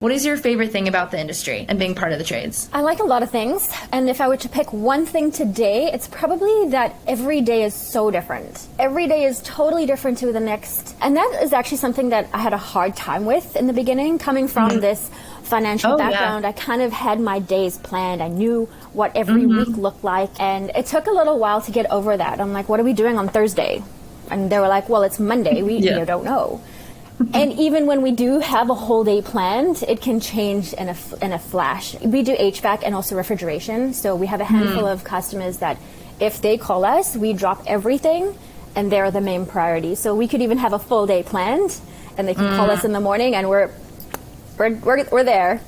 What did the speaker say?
What is your favorite thing about the industry and being part of the trades? I like a lot of things, and if I were to pick one thing today, it's probably that every day is so different. Every day is totally different to the next, and that is actually something that I had a hard time with in the beginning, coming from this financial background. I kind of had my days planned. I knew what every week looked like, and it took a little while to get over that. I'm like, what are we doing on Thursday? And they were like, well, it's Monday. We don't know. And even when we do have a whole day planned, it can change in a flash. We do HVAC and also refrigeration. So we have a handful of customers that if they call us, we drop everything and they're the main priority. So we could even have a full day planned and they can call us in the morning and we're there.